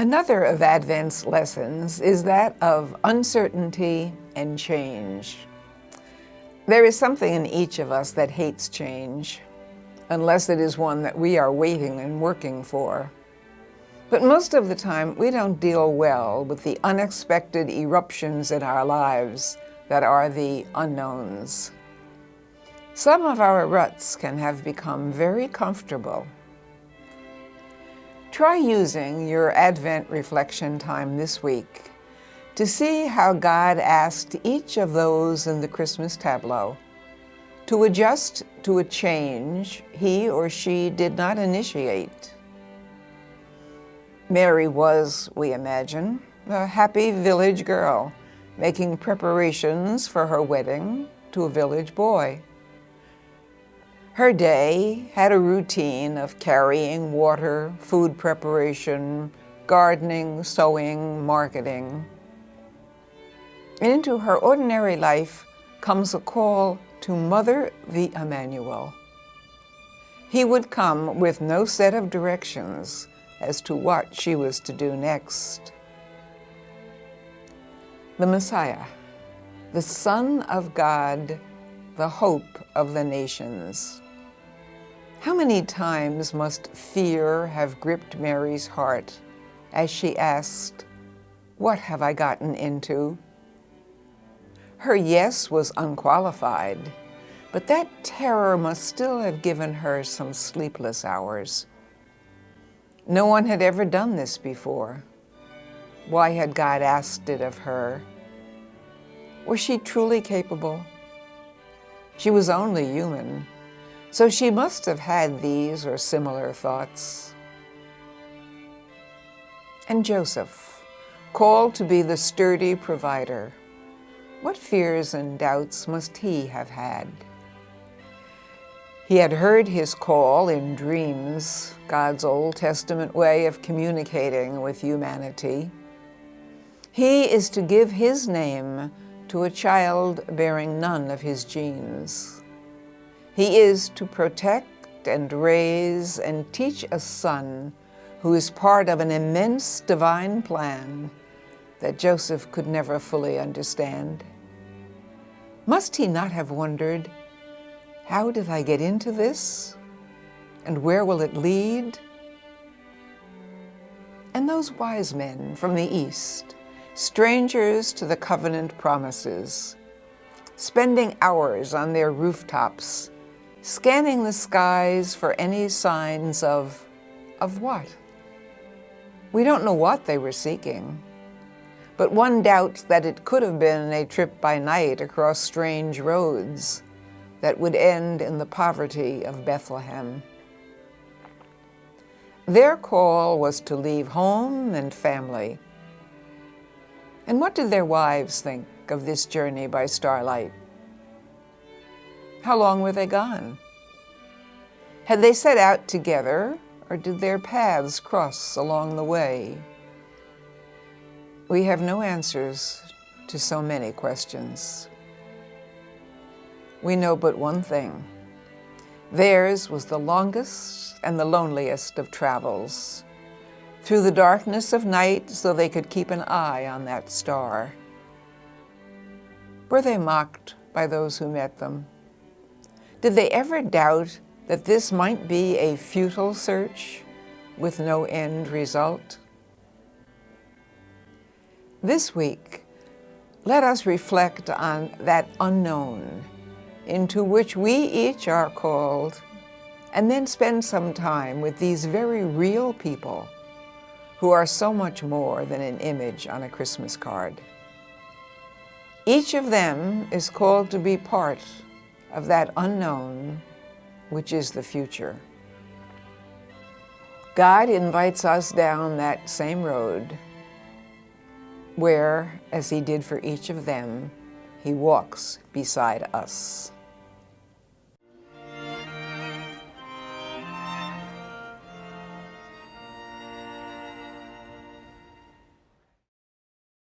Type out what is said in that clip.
Another of Advent's lessons is that of uncertainty and change. There is something in each of us that hates change, unless it is one that we are waiting and working for. But most of the time, we don't deal well with the unexpected eruptions in our lives that are the unknowns. Some of our ruts can have become very comfortable. Try using your Advent reflection time this week to see how God asked each of those in the Christmas tableau to adjust to a change he or she did not initiate. Mary was, we imagine, a happy village girl making preparations for her wedding to a village boy. Her day had a routine of carrying water, food preparation, gardening, sewing, marketing. And into her ordinary life comes a call to Mother the Emmanuel. He would come with no set of directions as to what she was to do next. The Messiah, the Son of God, the hope of the nations. How many times must fear have gripped Mary's heart as she asked, "What have I gotten into?" Her yes was unqualified, but that terror must still have given her some sleepless hours. No one had ever done this before. Why had God asked it of her? Was she truly capable? She was only human, so she must have had these or similar thoughts. And Joseph, called to be the sturdy provider, what fears and doubts must he have had? He had heard his call in dreams, God's Old Testament way of communicating with humanity. He is to give his name to a child bearing none of his genes. He is to protect and raise and teach a son who is part of an immense divine plan that Joseph could never fully understand. Must he not have wondered, how did I get into this? And where will it lead? And those wise men from the East, strangers to the covenant promises, spending hours on their rooftops, scanning the skies for any signs of what? We don't know what they were seeking, but one doubts that it could have been a trip by night across strange roads that would end in the poverty of Bethlehem. Their call was to leave home and family. And what did their wives think of this journey by starlight? How long were they gone? Had they set out together, or did their paths cross along the way? We have no answers to so many questions. We know but one thing. Theirs was the longest and the loneliest of travels, through the darkness of night so they could keep an eye on that star. Were they mocked by those who met them? Did they ever doubt that this might be a futile search with no end result? This week, let us reflect on that unknown into which we each are called, and then spend some time with these very real people who are so much more than an image on a Christmas card. Each of them is called to be part of that unknown, which is the future. God invites us down that same road where, as he did for each of them, he walks beside us.